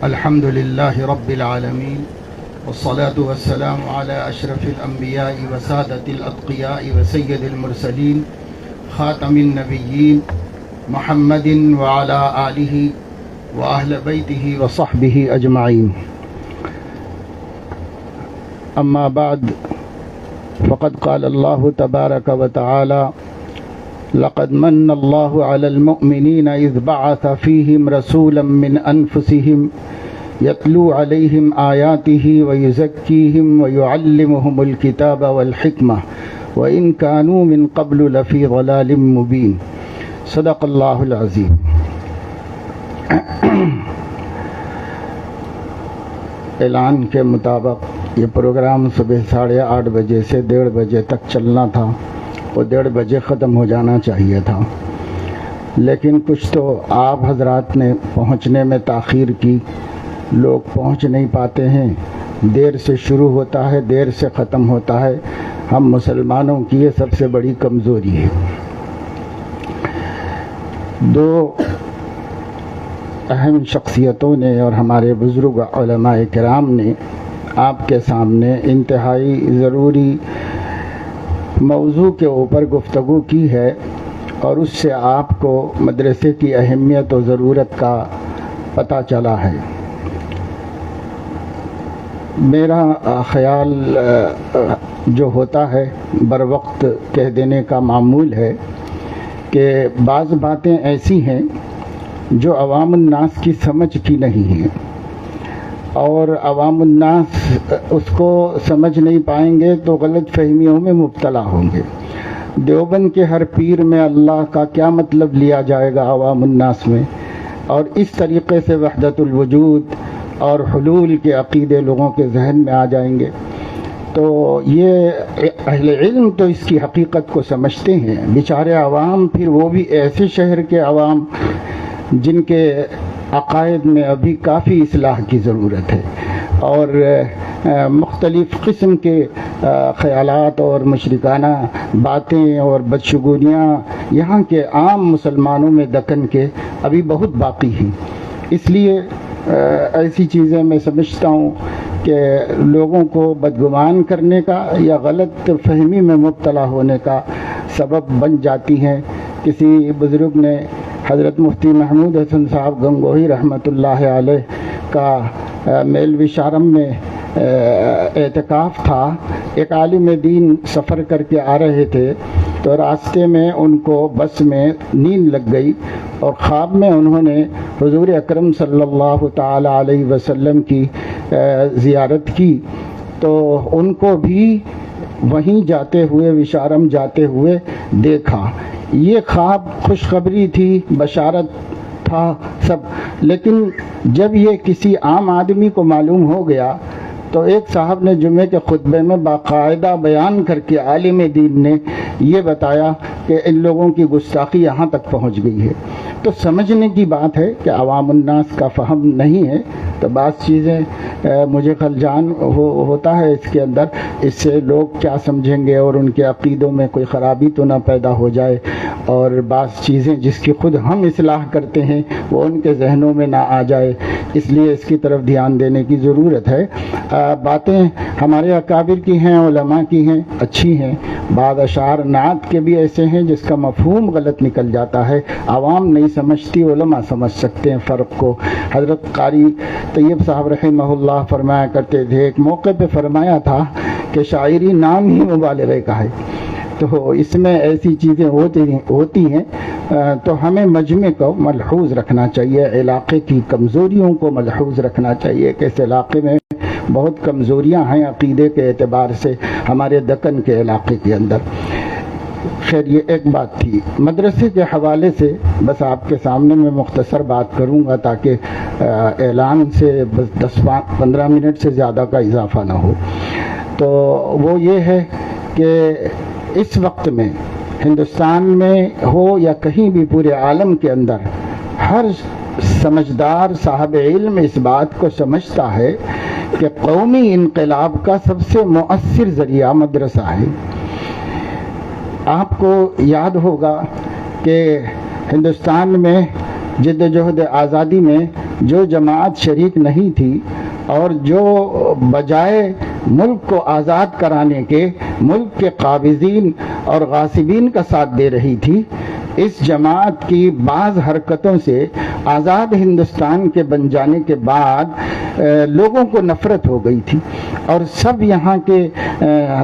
الحمد لله رب العالمين والصلاة والسلام على أشرف الأنبياء وسادة الأتقياء وسيد المرسلين خاتم النبيين محمد وعلى آله وأهل بيته وصحبه أجمعين. أما بعد، فقد قال الله تبارك وتعالى: لقد من الله على المؤمنين إذ بعث فيهم رسولا من أنفسهم يتلو عليهم آياته ويزكيهم ويعلمهم الكتاب والحكمة وإن كانوا من قبل لفي ضلال مبين. صدق اللہ العظیم. اعلان کے مطابق یہ پروگرام صبح 8:30 بجے سے 1:30 بجے تک چلنا تھا اور 1:30 بجے ختم ہو جانا چاہیے تھا، لیکن کچھ تو آپ حضرات نے پہنچنے میں تاخیر کی، لوگ پہنچ نہیں پاتے ہیں، دیر سے شروع ہوتا ہے، دیر سے ختم ہوتا ہے. ہم مسلمانوں کی یہ سب سے بڑی کمزوری ہے. دو اہم شخصیتوں نے اور ہمارے بزرگ علماء کرام نے آپ کے سامنے انتہائی ضروری موضوع کے اوپر گفتگو کی ہے، اور اس سے آپ کو مدرسے کی اہمیت و ضرورت کا پتہ چلا ہے. میرا خیال جو ہوتا ہے بر وقت کہہ دینے کا معمول ہے کہ بعض باتیں ایسی ہیں جو عوام الناس کی سمجھ کی نہیں ہیں، اور عوام الناس اس کو سمجھ نہیں پائیں گے تو غلط فہمیوں میں مبتلا ہوں گے. دیوبند کے ہر پیر میں اللہ کا کیا مطلب لیا جائے گا عوام الناس میں، اور اس طریقے سے وحدت الوجود اور حلول کے عقیدے لوگوں کے ذہن میں آ جائیں گے. تو یہ اہل علم تو اس کی حقیقت کو سمجھتے ہیں، بیچارے عوام پھر وہ بھی ایسے شہر کے عوام جن کے عقائد میں ابھی کافی اصلاح کی ضرورت ہے، اور مختلف قسم کے خیالات اور مشرکانہ باتیں اور بدشگونیاں یہاں کے عام مسلمانوں میں دکن کے ابھی بہت باقی ہیں. اس لیے ایسی چیزیں میں سمجھتا ہوں کہ لوگوں کو بدگمان کرنے کا یا غلط فہمی میں مبتلا ہونے کا سبب بن جاتی ہیں. کسی بزرگ نے حضرت مفتی محمود حسن صاحب گنگوہی رحمۃ اللہ علیہ کا میلوی شارم میں اعتکاف تھا. ایک عالم دین سفر کر کے آ رہے تھے تو راستے میں ان کو بس میں نیند لگ گئی، اور خواب میں انہوں نے حضور اکرم صلی اللہ تعالی علیہ وسلم کی زیارت کی، تو ان کو بھی وہیں جاتے ہوئے وشارم جاتے ہوئے دیکھا. یہ خواب خوشخبری تھی، بشارت تھا سب، لیکن جب یہ کسی عام آدمی کو معلوم ہو گیا تو ایک صاحب نے جمعے کے خطبے میں باقاعدہ بیان کر کے عالم دین نے یہ بتایا کہ ان لوگوں کی گستاخی یہاں تک پہنچ گئی ہے. تو سمجھنے کی بات ہے کہ عوام الناس کا فہم نہیں ہے، تو بعض چیزیں مجھے خلجان ہوتا ہے اس کے اندر، اس سے لوگ کیا سمجھیں گے اور ان کے عقیدوں میں کوئی خرابی تو نہ پیدا ہو جائے، اور بعض چیزیں جس کی خود ہم اصلاح کرتے ہیں وہ ان کے ذہنوں میں نہ آ جائے. اس لیے اس کی طرف دھیان دینے کی ضرورت ہے. باتیں ہمارے اکابر کی ہیں، علماء کی ہیں، اچھی ہیں. بعض اشعار نعت کے بھی ایسے ہیں جس کا مفہوم غلط نکل جاتا ہے، عوام نہیں سمجھتی، علماء سمجھ سکتے ہیں فرق کو. حضرت قاری طیب صاحب رحمہ اللہ فرمایا کرتے تھے، ایک موقع پہ فرمایا تھا کہ شاعری نام ہی مبالغے کا ہے. تو اس میں ایسی چیزیں ہوتی ہیں، تو ہمیں مجمع کو ملحوظ رکھنا چاہیے، علاقے کی کمزوریوں کو ملحوظ رکھنا چاہیے کہ اس علاقے میں بہت کمزوریاں ہیں عقیدے کے اعتبار سے ہمارے دکن کے علاقے کے اندر. خیر، یہ ایک بات تھی. مدرسے کے حوالے سے بس آپ کے سامنے میں مختصر بات کروں گا تاکہ اعلان سے بس 10-15 منٹ سے زیادہ کا اضافہ نہ ہو. تو وہ یہ ہے کہ اس وقت میں ہندوستان میں ہو یا کہیں بھی پورے عالم کے اندر ہر سمجھدار صاحب علم اس بات کو سمجھتا ہے کہ قومی انقلاب کا سب سے مؤثر ذریعہ مدرسہ ہے. آپ کو یاد ہوگا کہ ہندوستان میں جد و جہد آزادی میں جو جماعت شریک نہیں تھی اور جو بجائے ملک کو آزاد کرانے کے ملک کے قابضین اور غاصبین کا ساتھ دے رہی تھی، اس جماعت کی بعض حرکتوں سے آزاد ہندوستان کے بن جانے کے بعد لوگوں کو نفرت ہو گئی تھی، اور سب یہاں کے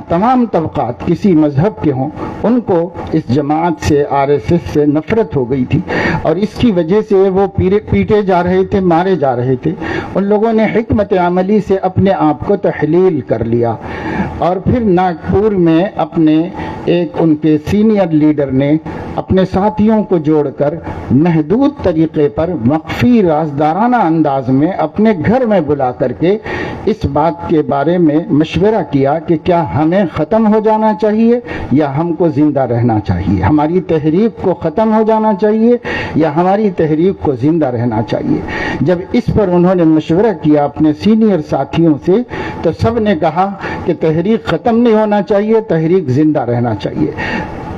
تمام طبقات کسی مذہب کے ہوں ان کو اس جماعت سے، RSS سے نفرت ہو گئی تھی، اور اس کی وجہ سے وہ پیٹے جا رہے تھے، مارے جا رہے تھے۔ ان لوگوں نے حکمت عملی سے اپنے آپ کو تحلیل کر لیا، اور پھر ناگپور میں اپنے ایک ان کے سینئر لیڈر نے اپنے ساتھیوں کو جوڑ کر محدود طریقے پر مخفی رازدارانہ انداز میں اپنے گھر میں بلا کر کے اس بات کے بارے میں مشورہ کیا کہ کیا ہمیں ختم ہو جانا چاہیے یا ہم کو زندہ رہنا چاہیے، ہماری تحریک کو ختم ہو جانا چاہیے یا ہماری تحریک کو زندہ رہنا چاہیے۔ جب اس پر انہوں نے مشورہ کیا اپنے سینئر ساتھیوں سے تو سب نے کہا کہ تحریک ختم نہیں ہونا چاہیے، تحریک زندہ رہنا چاہیے۔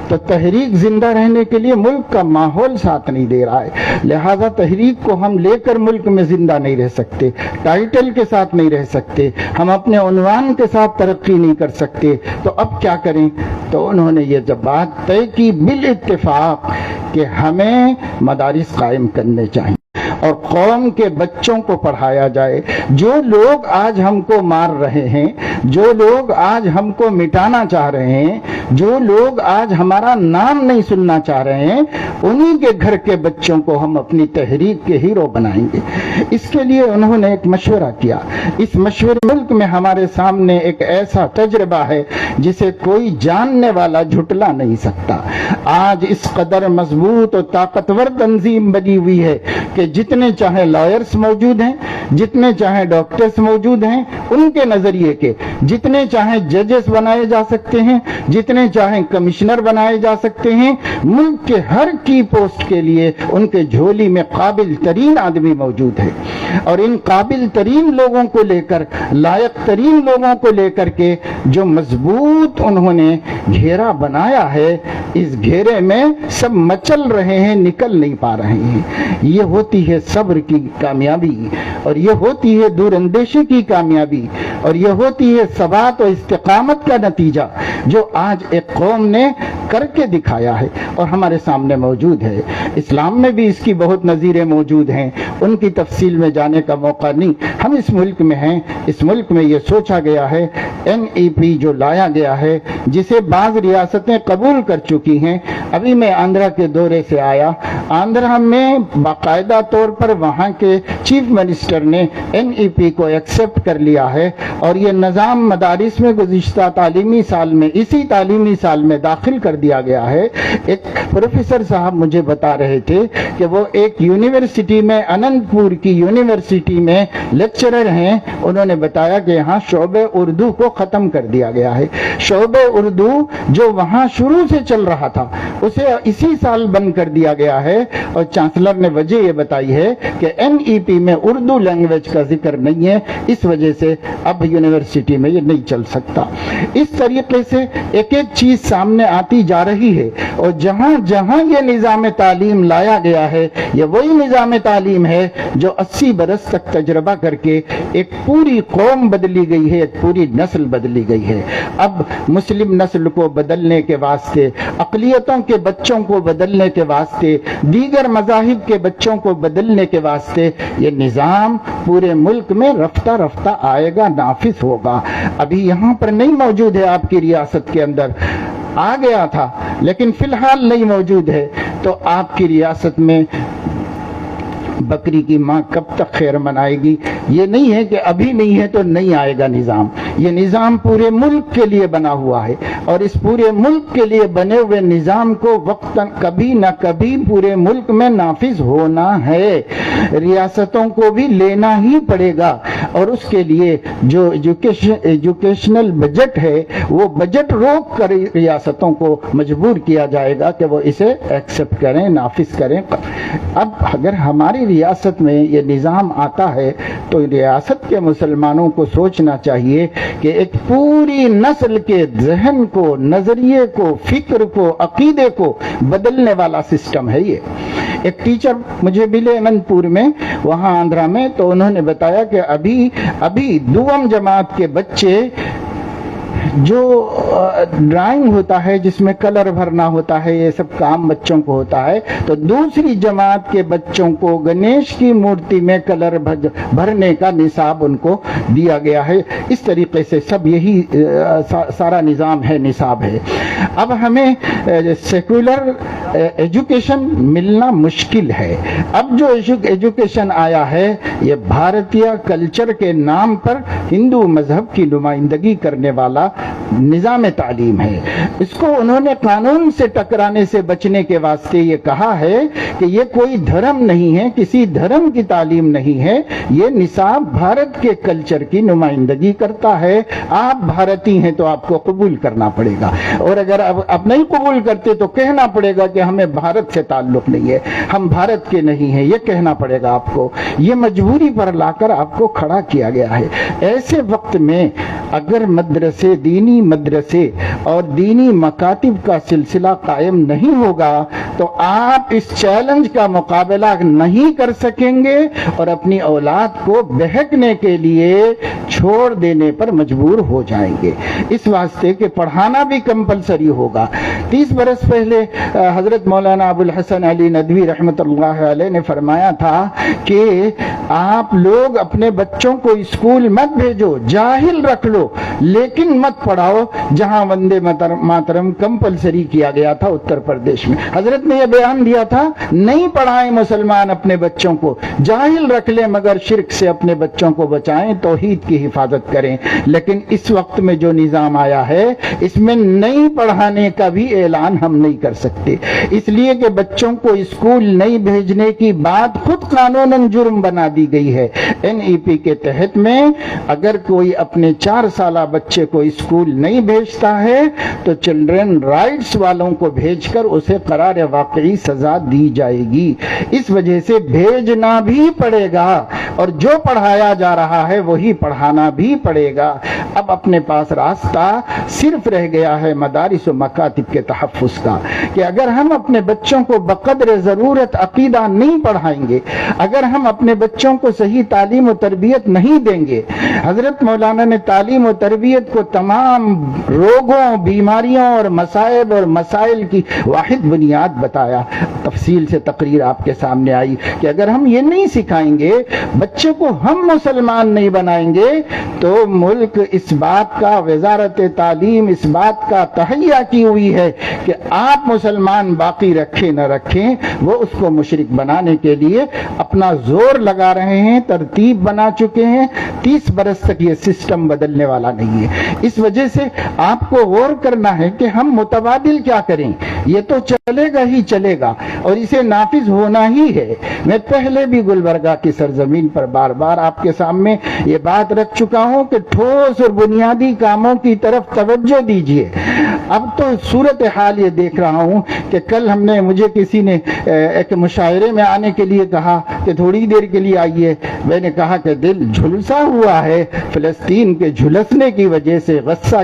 تو تحریک زندہ رہنے کے لیے ملک کا ماحول ساتھ نہیں دے رہا ہے، لہذا تحریک کو ہم لے کر ملک میں زندہ نہیں رہ سکتے، ٹائٹل کے ساتھ نہیں رہ سکتے، ہم اپنے عنوان کے ساتھ ترقی نہیں کر سکتے، تو اب کیا کریں؟ تو انہوں نے یہ جب بات طے کی بالاتفاق کہ ہمیں مدارس قائم کرنے چاہیے اور قوم کے بچوں کو پڑھایا جائے۔ جو لوگ آج ہم کو مار رہے ہیں، جو لوگ آج ہم کو مٹانا چاہ رہے ہیں، جو لوگ آج ہمارا نام نہیں سننا چاہ رہے ہیں، انہی کے گھر کے بچوں کو ہم اپنی تحریک کے ہیرو بنائیں گے۔ اس کے لیے انہوں نے ایک مشورہ کیا۔ اس مشورے ملک میں ہمارے سامنے ایک ایسا تجربہ ہے جسے کوئی جاننے والا جھٹلا نہیں سکتا۔ آج اس قدر مضبوط اور طاقتور تنظیم بنی ہوئی ہے کہ جتنے چاہے لائرز موجود ہیں، جتنے چاہے ڈاکٹرز موجود ہیں، ان کے نظریے کے جتنے چاہے ججز بنائے جا سکتے ہیں، جتنے چاہے کمشنر بنائے جا سکتے ہیں، ملک کے ہر کی پوسٹ کے لیے ان کے جھولی میں قابل ترین آدمی موجود ہے، اور ان قابل ترین لوگوں کو لے کر، لائق ترین لوگوں کو لے کر کے جو مضبوط انہوں نے گھیرا بنایا ہے، اس گھیرے میں سب مچل رہے ہیں، نکل نہیں پا رہے ہیں۔ یہ ہوتی ہے صبر کی کامیابی، اور یہ ہوتی ہے دور اندیشی کی کامیابی، اور یہ ہوتی ہے ثبات و استقامت کا نتیجہ جو آج ایک قوم نے کر کے دکھایا ہے اور ہمارے سامنے موجود ہے۔ اسلام میں بھی اس کی بہت نظیریں موجود ہیں، ان کی تفصیل میں جانے کا موقع نہیں۔ ہم اس ملک میں ہیں، اس ملک میں یہ سوچا گیا ہے، NEP جو لایا گیا ہے، جسے بعض ریاستیں قبول کر چکی ہیں۔ ابھی میں آندھرا کے دورے سے آیا، آندھرا میں باقاعدہ طور پر وہاں کے چیف منسٹر نے NEP کو ایکسپٹ کر لیا ہے، اور یہ نظام مدارس میں گزشتہ تعلیمی سال میں، اسی تعلیمی سال میں داخل کر دیا گیا ہے۔ ایک پروفیسر صاحب مجھے بتا رہے تھے کہ وہ ایک یونیورسٹی میں، اننت پور کی یونیورسٹی میں لیکچرر ہیں، انہوں نے بتایا کہ یہاں شعبہ اردو کو ختم کر دیا گیا ہے۔ شعبہ اردو جو وہاں شروع سے چل رہا تھا اسے اسی سال بند کر دیا گیا ہے، اور چانسلر نے وجہ یہ بتائی ہے کہ NEP میں اردو لینگویج کا ذکر نہیں ہے، اس وجہ سے اب یونیورسٹی میں یہ نہیں چل سکتا۔ اس طریقے سے ایک ایک چیز سامنے آتی جا رہی ہے، اور جہاں جہاں یہ نظام تعلیم لایا گیا ہے، یہ وہی نظام تعلیم ہے جو 80 برس تک تجربہ کر کے ایک پوری قوم بدلی گئی ہے، ایک پوری نسل بدلی گئی ہے۔ اب مسلم نسل کو بدلنے کے واسطے، اقلیتوں کے بچوں کو بدلنے کے واسطے، دیگر مذاہب کے بچوں کو بدلنے کے واسطے یہ نظام پورے ملک میں رفتہ رفتہ آئے گا، نافذ ہوگا۔ ابھی یہاں پر نہیں موجود ہے، آپ کی ریاست کے اندر آ گیا تھا لیکن فی الحال نہیں موجود ہے، تو آپ کی ریاست میں بکری کی ماں کب تک خیر منائے گی؟ یہ نہیں ہے کہ ابھی نہیں ہے تو نہیں آئے گا نظام، یہ نظام پورے ملک کے لیے بنا ہوا ہے، اور اس پورے ملک کے لیے بنے ہوئے نظام کو وقتاً کبھی نہ کبھی پورے ملک میں نافذ ہونا ہے، ریاستوں کو بھی لینا ہی پڑے گا، اور اس کے لیے جو ایجوکیشنل بجٹ ہے وہ بجٹ روک کر ریاستوں کو مجبور کیا جائے گا کہ وہ اسے ایکسپٹ کریں، نافذ کریں۔ اب اگر ہماری ریاست میں یہ نظام آتا ہے تو ریاست کے مسلمانوں کو سوچنا چاہیے کہ ایک پوری نسل کے ذہن کو، نظریے کو، فکر کو، عقیدے کو بدلنے والا سسٹم ہے یہ۔ ایک ٹیچر مجھے ملے اننتپور میں، وہاں آندھرا میں، تو انہوں نے بتایا کہ ابھی دوم جماعت کے بچے جو ڈرائنگ ہوتا ہے جس میں کلر بھرنا ہوتا ہے، یہ سب کام بچوں کو ہوتا ہے، تو دوسری جماعت کے بچوں کو گنیش کی مورتی میں کلر بھرنے کا نصاب ان کو دیا گیا ہے۔ اس طریقے سے سب یہی سارا نظام ہے، نصاب ہے۔ اب ہمیں سیکولر ایجوکیشن ملنا مشکل ہے۔ اب جو ایجوکیشن آیا ہے یہ بھارتیہ کلچر کے نام پر ہندو مذہب کی نمائندگی کرنے والا نظام تعلیم ہے۔ اس کو انہوں نے قانون سے ٹکرانے سے بچنے کے واسطے یہ کہا ہے کہ یہ کوئی دھرم نہیں ہے، کسی دھرم کی تعلیم نہیں ہے، یہ نصاب بھارت کے کلچر کی نمائندگی کرتا ہے، آپ بھارتی ہیں تو آپ کو قبول کرنا پڑے گا، اور اگر آپ نہیں قبول کرتے تو کہنا پڑے گا کہ ہمیں بھارت سے تعلق نہیں ہے، ہم بھارت کے نہیں ہیں، یہ کہنا پڑے گا آپ کو۔ یہ مجبوری پر لا کر آپ کو کھڑا کیا گیا ہے۔ ایسے وقت میں اگر مدرسے، دینی مدرسے اور دینی مکاتب کا سلسلہ قائم نہیں ہوگا تو آپ اس چیلنج کا مقابلہ نہیں کر سکیں گے اور اپنی اولاد کو بہکنے کے لیے چھوڑ دینے پر مجبور ہو جائیں گے۔ اس واسطے کہ پڑھانا بھی کمپلسری ہوگا۔ 30 برس پہلے حضرت مولانا ابو الحسن علی ندوی رحمۃ اللہ علیہ نے فرمایا تھا کہ آپ لوگ اپنے بچوں کو اسکول مت بھیجو، جاہل رکھ لو، لیکن مت پڑھاؤ جہاں وندے ماترم کمپلسری کیا گیا تھا اتر پردیش میں۔ حضرت نے یہ بیان دیا تھا، نہیں پڑھائیں مسلمان اپنے بچوں کو، جاہل رکھ لیں مگر شرک سے اپنے بچوں کو بچائیں، توحید کی حفاظت کریں۔ لیکن اس وقت میں جو نظام آیا ہے اس میں نہیں پڑھانے کا بھی اعلان ہم نہیں کر سکتے، اس لیے کہ بچوں کو اسکول نہیں بھیجنے کی بات خود قانوناً جرم بنا دی گئی ہے۔ NEP کے تحت میں اگر کوئی اپنے 4 سالہ بچے کو اسکول نہیں بھیجتا ہے تو چلڈرن رائٹس والوں کو بھیج کر اسے قرار واقعی سزا دی جائے گی۔ اس وجہ سے بھیجنا بھی پڑے گا اور جو پڑھایا جا رہا ہے وہی پڑھانا بھی پڑے گا۔ اب اپنے پاس راستہ صرف رہ گیا ہے مدارس و مکاتب کے تحفظ کا، کہ اگر ہم اپنے بچوں کو بقدر ضرورت عقیدہ نہیں پڑھائیں گے، اگر ہم اپنے بچوں کو صحیح تعلیم و تربیت نہیں دیں گے۔ حضرت مولانا نے تعلیم و تربیت کو تمام روگوں، بیماریوں اور مصائب اور مسائل کی واحد بنیاد بتایا۔ تفصیل سے تقریر آپ کے سامنے آئی کہ اگر ہم یہ نہیں سکھائیں گے، بچے کو ہم مسلمان نہیں بنائیں گے، تو ملک اس بات کا، وزارت تعلیم اس بات کا تہیہ کی ہوئی ہے کہ آپ مسلمان باقی رکھیں نہ رکھیں، وہ اس کو مشرک بنانے کے لیے اپنا زور لگا رہے ہیں، ترتیب بنا چکے ہیں۔ 30 برس تک یہ سسٹم بدلنے والا نہیں ہے۔ اس وجہ سے آپ کو غور کرنا ہے کہ ہم متبادل کیا کریں۔ یہ تو چلے گا ہی چلے گا اور اسے نافذ ہونا ہی ہے۔ میں پہلے بھی گلبرگہ کی سرزمین پر بار بار آپ کے سامنے یہ بات رکھ چکا ہوں کہ ٹھوس اور بنیادی کاموں کی طرف توجہ دیجیے۔ اب تو صورتحال یہ دیکھ رہا ہوں کہ کل مجھے کسی نے ایک مشاعرے میں آنے کے لیے کہا کہ تھوڑی دیر کے لیے آئیے۔ میں نے کہا کہ دل جھلسا ہوا ہے فلسطین کے جھلسنے کی وجہ سے، غزہ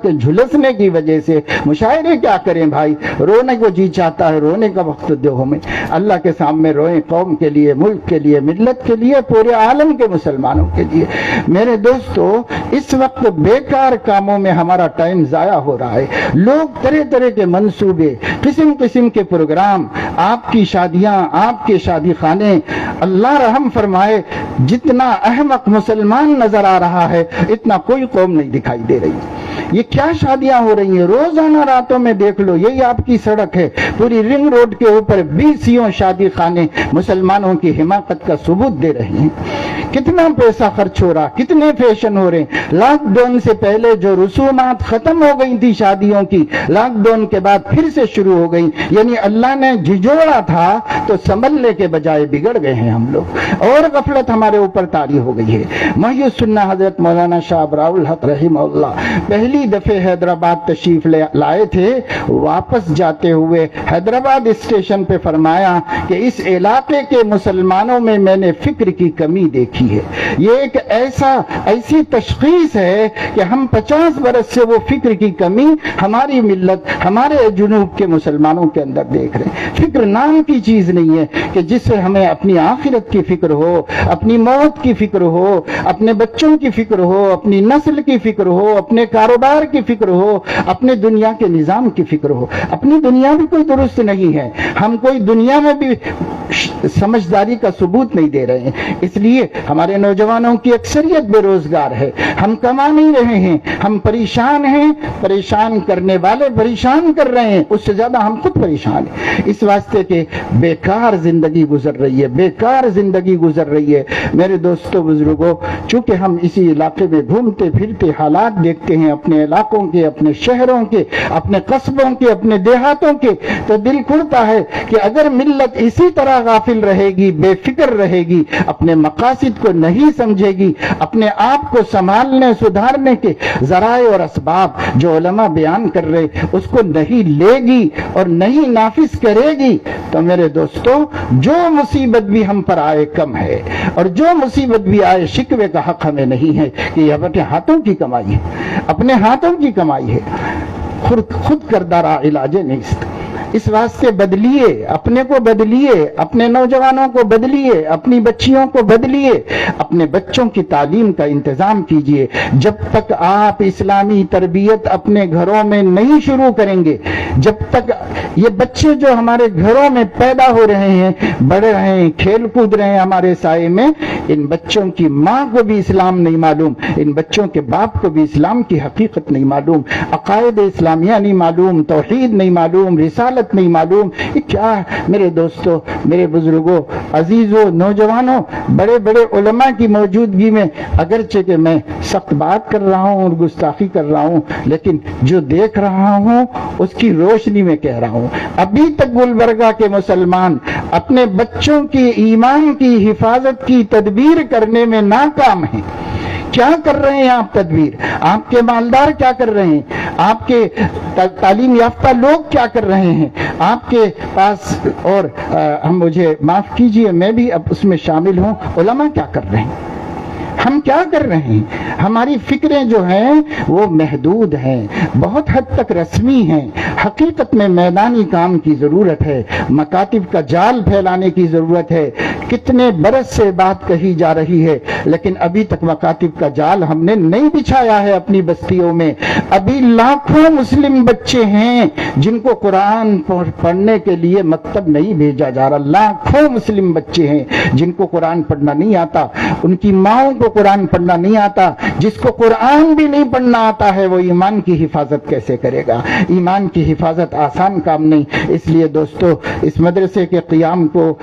کے جھلسنے کی وجہ سے۔ مشاعرے کیا کریں بھائی، رونے کو جی چاہتا ہے، رونے کا وقت دو ہمیں، اللہ کے سامنے روئیں، قوم کے لیے، ملک کے لیے، ملت کے لیے، پورے عالم کے مسلمانوں کے لیے۔ میرے دوستو، اس وقت بیکار کاموں میں ہمارا ٹائم ضائع ہو رہا ہے۔ لوگ طرح طرح کے منصوبے، قسم قسم کے پروگرام، آپ کی شادیاں، آپ کے شادی خانے، اللہ رحم فرمائے، جتنا احمق مسلمان نظر آ رہا ہے اتنا کوئی قوم نہیں دکھائی دے رہی۔ یہ کیا شادیاں ہو رہی ہیں، روزانہ راتوں میں دیکھ لو، یہی آپ کی سڑک ہے، پوری رنگ روڈ کے اوپر 20 شادی خانے مسلمانوں کی حماقت کا ثبوت دے رہے ہیں۔ کتنا پیسہ خرچ ہو رہا، کتنے فیشن ہو رہے ہیں۔ لاک ڈاؤن سے پہلے جو رسومات ختم ہو گئی تھی شادیوں کی، لاک ڈاؤن کے بعد پھر سے شروع ہو گئی۔ یعنی اللہ نے جھجوڑا تھا تو سنبھلنے کے بجائے بگڑ گئے ہیں ہم لوگ، اور غفلت ہمارے اوپر طاری ہو گئی ہے۔ محی السنہ حضرت مولانا شاہ ابراؤ الحق رحمہ اللہ پہلی پہلی دفعہ حیدرآباد تشریف لائے تھے، واپس جاتے ہوئے حیدرآباد اسٹیشن پہ فرمایا کہ اس علاقے کے مسلمانوں میں نے فکر کی کمی دیکھی ہے۔ یہ ایک ایسی تشخیص ہے کہ ہم 50 برس سے وہ فکر کی کمی ہماری ملت، ہمارے جنوب کے مسلمانوں کے اندر دیکھ رہے ہیں۔ فکر نام کی چیز نہیں ہے کہ جس سے ہمیں اپنی آخرت کی فکر ہو، اپنی موت کی فکر ہو، اپنے بچوں کی فکر ہو، اپنی نسل کی فکر ہو، اپنے کاروبار کی فکر ہو، اپنے دنیا کے نظام کی فکر ہو۔ اپنی دنیا بھی کوئی درست نہیں ہے، ہم کوئی دنیا میں بھی سمجھداری کا ثبوت نہیں دے رہے ہیں، اس لیے ہمارے نوجوانوں کی اکثریت بے روزگار ہے، ہم کما نہیں رہے ہیں، ہم پریشان ہیں، پریشان کرنے والے پریشان کر رہے ہیں، اس سے زیادہ ہم خود پریشان ہیں، اس واسطے کہ بیکار زندگی گزر رہی ہے، بیکار زندگی گزر رہی ہے۔ میرے دوستو بزرگوں، چونکہ ہم اسی علاقے میں گھومتے پھرتے حالات دیکھتے ہیں، اپنے علاقوں کے، اپنے شہروں کے، اپنے قصبوں کے، اپنے دیہاتوں کے، تو دل کھلتا ہے کہ اگر ملت اسی طرح غافل رہے گی، بے فکر رہے گی، اپنے مقاصد کو نہیں سمجھے گی، اپنے آپ کو سنبھالنے سدھارنے کے ذرائع اور اسباب جو علماء بیان کر رہے اس کو نہیں لے گی اور نہیں نافذ کرے گی، تو میرے دوستو جو مصیبت بھی ہم پر آئے کم ہے، اور جو مصیبت بھی آئے شکوے کا حق ہمیں نہیں ہے کہ یہ اپنے ہاتھوں کی کمائی ہے، اپنے ہاتھوں کی کمائی ہے، خود کردہ را علاج نیست۔ اس واسطے بدلیے، اپنے کو بدلیے، اپنے نوجوانوں کو بدلیے، اپنی بچیوں کو بدلیے، اپنے بچوں کی تعلیم کا انتظام کیجئے۔ جب تک آپ اسلامی تربیت اپنے گھروں میں نہیں شروع کریں گے، جب تک یہ بچے جو ہمارے گھروں میں پیدا ہو رہے ہیں، بڑھ رہے ہیں، کھیل کود رہے ہیں ہمارے سائے میں، ان بچوں کی ماں کو بھی اسلام نہیں معلوم، ان بچوں کے باپ کو بھی اسلام کی حقیقت نہیں معلوم، عقائد اسلامیہ نہیں معلوم، توحید نہیں معلوم، رسالت نہیں معلوم، یہ کیا ہے؟ میرے دوستو، میرے بزرگوں، عزیزوں، نوجوانوں، بڑے بڑے علماء کی موجودگی میں اگرچہ کہ میں سخت بات کر رہا ہوں اور گستاخی کر رہا ہوں، لیکن جو دیکھ رہا ہوں اس کی روشنی میں کہہ رہا ہوں، ابھی تک گلبرگہ کے مسلمان اپنے بچوں کی ایمان کی حفاظت کی تدبیر کرنے میں ناکام ہیں۔ کیا کر رہے ہیں آپ تدبیر؟ آپ کے مالدار کیا کر رہے ہیں؟ آپ کے تعلیم یافتہ لوگ کیا کر رہے ہیں؟ آپ کے پاس، اور ہم مجھے معاف کیجئے میں بھی اب اس میں شامل ہوں، علماء کیا کر رہے ہیں؟ ہم کیا کر رہے ہیں؟ ہماری فکریں جو ہیں وہ محدود ہیں، بہت حد تک رسمی ہیں، حقیقت میں میدانی کام کی ضرورت ہے، مکاتب کا جال پھیلانے کی ضرورت ہے۔ کتنے برس سے بات کہی جا رہی ہے، لیکن ابھی تک مکاتب کا جال ہم نے نہیں بچھایا ہے اپنی بستیوں میں۔ ابھی لاکھوں مسلم بچے ہیں جن کو قرآن پڑھنے کے لیے مکتب نہیں بھیجا جا رہا، لاکھوں مسلم بچے ہیں جن کو قرآن پڑھنا نہیں آتا، ان کی ماؤں کو قرآن پڑھنا نہیں آتا۔ جس کو قرآن بھی نہیں پڑھنا آتا ہے وہ ایمان کی حفاظت کیسے کرے گا؟ ایمان کی حفاظت آسان کام نہیں۔ اس لیے دوستو، اس مدرسے کے قیام کو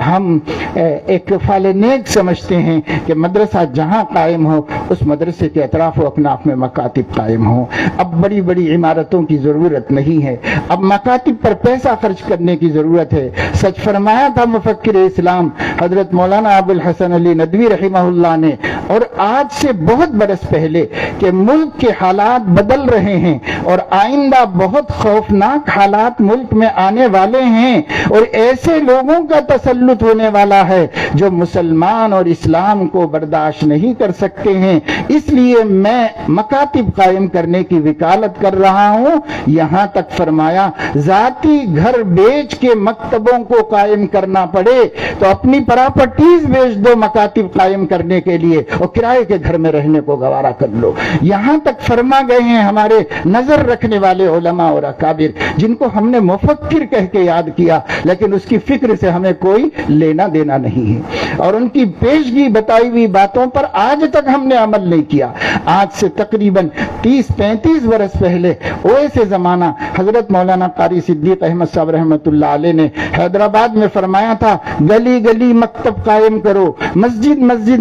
ہم ایک فعل نیک سمجھتے ہیں کہ مدرسہ جہاں قائم ہو اس مدرسے کے اطراف و اکناف میں مکاتب قائم ہوں۔ اب بڑی بڑی عمارتوں کی ضرورت نہیں ہے، اب مکاتب پر پیسہ خرچ کرنے کی ضرورت ہے۔ سچ فرمایا تھا مفکر اسلام حضرت مولانا ابو الحسن علی ندوی رحمہ اللہ نے، اور آج سے بہت برس پہلے، کہ ملک کے حالات بدل رہے ہیں اور آئندہ بہت خوفناک حالات ملک میں آنے والے ہیں، اور ایسے لوگوں کا تسلط ہونے والا ہے جو مسلمان اور اسلام کو برداشت نہیں کر سکتے ہیں۔ اس لیے میں مکاتب قائم کرنے کی وکالت کر رہا ہوں۔ یہاں تک فرمایا ذاتی گھر بیچ کے مکتبوں کو قائم کرنا پڑے تو اپنی پراپرٹیز بیچ دو مکاتب قائم کرنے کے لیے، اور کرائے کے گھر میں رہنے کو گوارا کر لو۔ یہاں تک فرما گئے ہیں ہمارے نظر رکھنے والے علماء اور اکابر، جن کو ہم نے مفکر کہہ کے یاد کیا، لیکن اس کی فکر سے ہمیں کوئی لینا دینا نہیں ہے، اور ان کی پیشگی بتائی ہوئی باتوں پر آج تک ہم نے عمل نہیں کیا۔ آج سے تقریباً 30-35 برس پہلے اویسے زمانہ حضرت مولانا قاری صدیق احمد صاحب رحمۃ اللہ علیہ نے حیدرآباد میں فرمایا تھا، گلی گلی مکتب قائم کرو، مسجد مسجد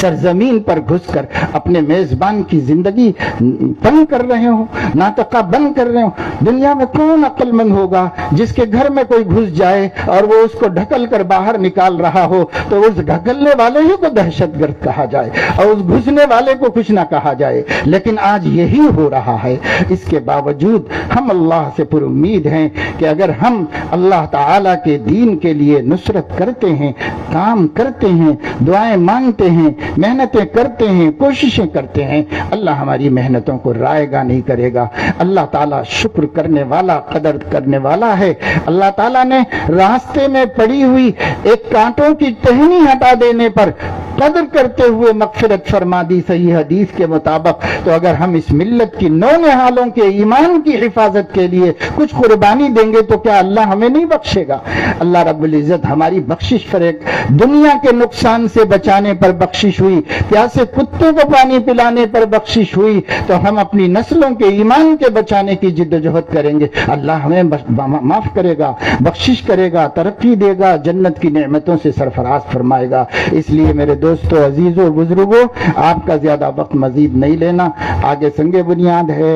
سرزمین پر گھس کر اپنے میزبان کی زندگی تنگ کر رہے ہو، ناطقہ بند کر رہے ہو۔ دنیا میں کون عقل مند ہوگا جس کے گھر میں کوئی گھس جائے اور وہ اس کو ڈھکل کر باہر نکال رہا ہو تو اس ڈھکلنے والے ہی کو دہشت گرد کہا جائے اور اس گھسنے والے کو کچھ نہ کہا جائے۔ لیکن آج یہی ہو رہا ہے۔ اس کے باوجود ہم اللہ سے پر امید ہیں کہ اگر ہم اللہ تعالیٰ کے دین کے لیے نصرت کرتے ہیں، کام کرتے ہیں، دعائیں مانگتے ہیں، محنتیں کرتے ہیں، کوششیں کرتے ہیں، اللہ ہماری محنتوں کو رائے گا نہیں کرے گا۔ اللہ تعالیٰ شکر کرنے والا، قدر کرنے والا ہے۔ اللہ تعالیٰ نے راستے میں پڑی ہوئی ایک کانٹوں کی ٹہنی ہٹا دینے پر قدر کرتے ہوئے مغفرت فرما دی صحیح حدیث کے مطابق۔ تو اگر ہم اس ملت کی نو نہالوں کے ایمان کی حفاظت کے لیے کچھ قربانی دیں گے تو کیا اللہ ہمیں نہیں بخشے گا؟ اللہ رب العزت ہماری بخشش کرے۔ دنیا کے نقصان سے بچانے پر بخشش ہوئی، پیاسے کتے کو پانی پلانے پر بخشش ہوئی، تو ہم اپنی نسلوں کے ایمان کے بچانے کی جد و جہد کریں گے، اللہ ہمیں معاف کرے گا، بخشش کرے گا، ترقی دے گا، جنت کی نعمتوں سے سرفراز فرمائے گا۔ اس لیے میرے دوستو، عزیزو، بزرگو، آپ کا زیادہ وقت مزید نہیں لینا۔ آگے سنگ بنیاد ہے،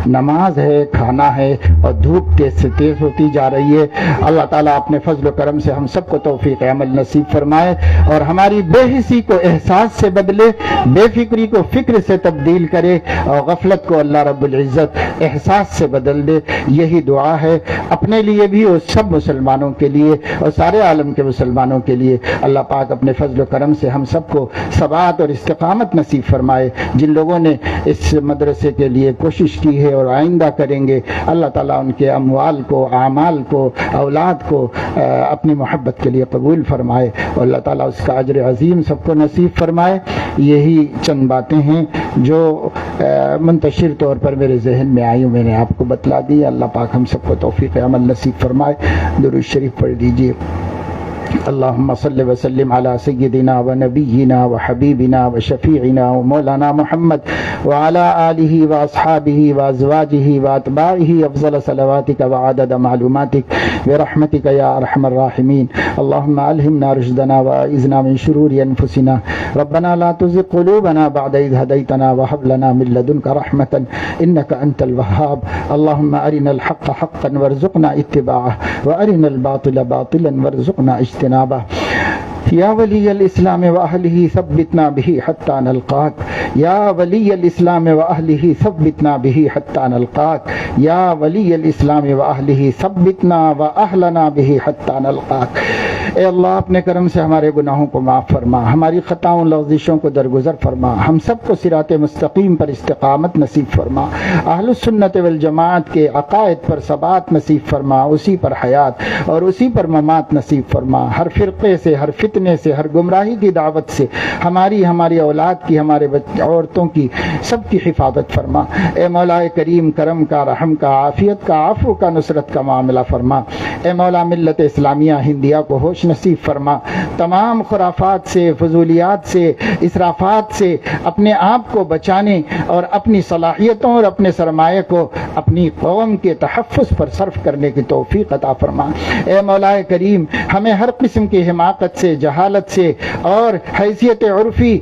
نماز ہے، کھانا ہے، اور دھوپ تیز سے تیز ہوتی جا رہی ہے۔ اللہ تعالیٰ اپنے فضل و کرم سے ہم سب کو توفیق عمل نصیب فرمائے اور ہماری بے حسی کو احساس سے بدلے، بے فکری کو فکر سے تبدیل کرے اور غفلت کو اللہ رب العزت احساس سے بدل دے۔ یہی دعا ہے اپنے لیے بھی اور سب مسلمانوں کے لیے اور سارے عالم کے مسلمانوں کے لیے۔ اللہ پاک اپنے فضل و کرم سے ہم سب کو ثبات اور استقامت نصیب فرمائے۔ جن لوگوں نے اس مدرسے کے لیے کوشش کی ہے اور آئندہ کریں گے، اللہ تعالیٰ ان کے اموال کو، اعمال کو، اولاد کو اپنی محبت کے لیے قبول فرمائے اور اللہ تعالیٰ اس کا اجر عظیم سب کو نصیب فرمائے۔ یہی چند باتیں ہیں جو منتشر طور پر میرے ذہن میں آئی، میں نے آپ کو بتلا دی۔ اللہ پاک ہم سب کو توفیق عمل نصیب فرمائے۔ درود شریف پڑھ دیجیے۔ اللهم صل وسلم على سيدنا ونبينا وحبيبنا وشفيعنا ومولانا محمد وعلى آله وأصحابه وأزواجه وأتباعه أفضل صلواتك وعدد معلوماتك برحمتك يا أرحم الراحمين. اللهم ألهمنا رشدنا وأعذنا من شرور أنفسنا. ربنا لا تزغ قلوبنا بعد إذ هديتنا وهب لنا من لدنك رحمة إنك أنت الوهاب. اللهم أرنا الحق حقا وارزقنا اتباعه وأرنا الباطل باطلا وارزقنا اجتنابه. یا ولی الاسلام و اہلہ ثبتنا بہ حتی نلقاک. یا ولی الاسلام و اہلہ ثبتنا بہ حتی نلقاک. یا ولی الاسلام و اہلہ ثبتنا و اہلنا بہ حتی نلقاک. اے اللہ اپنے کرم سے ہمارے گناہوں کو معاف فرما، ہماری خطاؤں لغزشوں کو درگزر فرما، ہم سب کو صراط مستقیم پر استقامت نصیب فرما، اہل السنت والجماعت کے عقائد پر ثبات نصیب فرما، اسی پر حیات اور اسی پر ممات نصیب فرما۔ ہر فرقے سے، ہر فتنے سے، ہر گمراہی کی دعوت سے ہماری اولاد کی، ہمارے عورتوں کی، سب کی حفاظت فرما۔ اے مولا کریم، کرم کا، رحم کا، عافیت کا، عفو کا، نصرت کا معاملہ فرما۔ اے مولا ملت اسلامیہ ہندیہ کو ہوش نصیب فرما، تمام خرافات سے، فضولیات سے، اسرافات سے اپنے آپ کو بچانے اور اپنی صلاحیتوں اور اپنے سرمایہ کو اپنی قوم کے تحفظ پر صرف کرنے کی توفیق عطا فرما۔ اے مولا کریم، ہمیں ہر قسم کی حماقت سے، جہالت سے اور حیثیت عرفی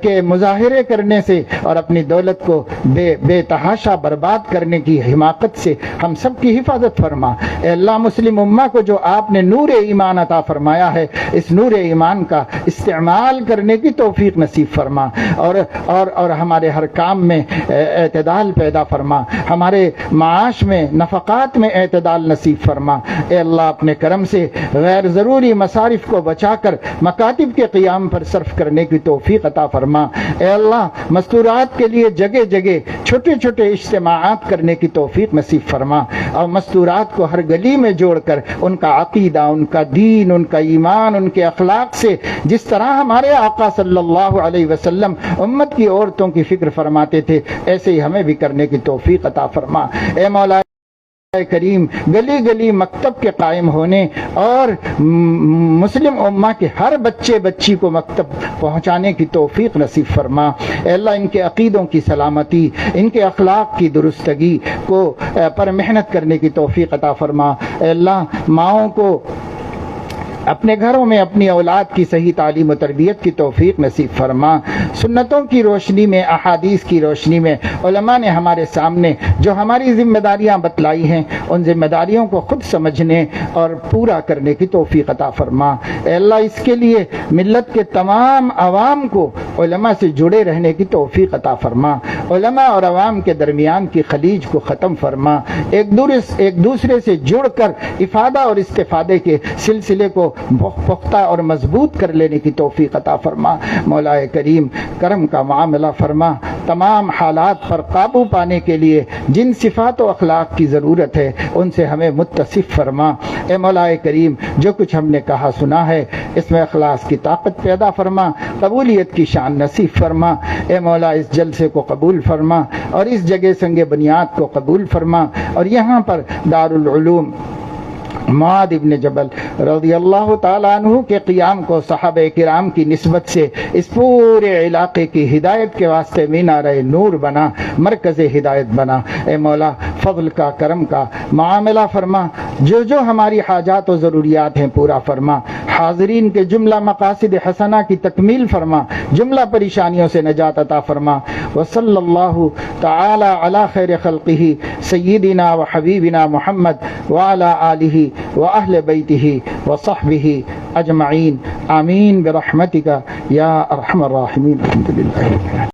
کے مظاہرے کرنے سے اور اپنی دولت کو بے تحاشا برباد کرنے کی حماقت سے ہم سب کی حفاظت فرما۔ اے اللہ، مسلم امہ کو جو آپ نے نور ایمان عطا فرمایا ہے، اس نور ایمان کا استعمال کرنے کی توفیق نصیب فرما اور ہمارے ہر کام میں اعتدال پیدا فرما، ہمارے معاش میں، نفقات میں اعتدال نصیب فرما۔ اے اللہ، اپنے کرم سے غیر ضروری مصارف کو بچا کر مکاتب کے قیام پر صرف کرنے کی توفیق عطا فرما۔ اے اللہ، مستورات کے لیے جگہ جگہ چھوٹے چھوٹے اجتماعات کرنے کی توفیق نصیب فرما اور مستورات کو ہر گلی میں جوڑ کر ان کا عقیدہ، ان کا دین، ان کا ایمان، ان کے اخلاق سے جس طرح ہمارے آقا صلی اللہ علیہ وسلم امت کی عورتوں کی فکر فرماتے تھے، ایسے ہی ہمیں بھی کرنے کی توفیق عطا فرما۔ اے مولا کریم، گلی گلی مکتب کے قائم ہونے اور مسلم امہ کے ہر بچے بچی کو مکتب پہنچانے کی توفیق نصیب فرما۔ اے اللہ، ان کے عقیدوں کی سلامتی، ان کے اخلاق کی درستگی کو پر محنت کرنے کی توفیق عطا فرما۔ اے اللہ، ماؤں کو اپنے گھروں میں اپنی اولاد کی صحیح تعلیم و تربیت کی توفیق نصیب فرما۔ سنتوں کی روشنی میں، احادیث کی روشنی میں علماء نے ہمارے سامنے جو ہماری ذمہ داریاں بتلائی ہیں، ان ذمہ داریوں کو خود سمجھنے اور پورا کرنے کی توفیق عطا فرما۔ اے اللہ، اس کے لیے ملت کے تمام عوام کو علماء سے جڑے رہنے کی توفیق عطا فرما۔ علماء اور عوام کے درمیان کی خلیج کو ختم فرما۔ ایک دوسرے سے جڑ کر افادہ اور استفادے کے سلسلے کو پختہ اور مضبوط کر لینے کی توفیق عطا فرما۔ مولا کریم، کرم کا معاملہ فرما۔ تمام حالات پر قابو پانے کے لیے جن صفات و اخلاق کی ضرورت ہے ان سے ہمیں متصف فرما۔ اے مولا کریم، جو کچھ ہم نے کہا سنا ہے اس میں اخلاص کی طاقت پیدا فرما، قبولیت کی شان نصیب فرما۔ اے مولا، اس جلسے کو قبول فرما اور اس جگہ سنگ بنیاد کو قبول فرما، اور یہاں پر دارالعلوم معاذ ابن جبل رضی اللہ تعالیٰ عنہ کے قیام کو صحابہ کرام کی نسبت سے اس پورے علاقے کی ہدایت کے واسطے مینار نور بنا، مرکز ہدایت بنا۔ اے مولا، فضل کا، کرم کا معاملہ فرما، جو ہماری حاجات و ضروریات ہیں پورا فرما۔ حاضرین کے جملہ مقاصد حسنہ کی تکمیل فرما، جملہ پریشانیوں سے نجات عطا فرما۔ وصلی اللہ تعالی علی خیر خلقہ سیدنا و حبیبنا محمد وعلی آلہ وأهل بيته وصحبه أجمعين آمين برحمتك يا أرحم الراحمين الحمد لله.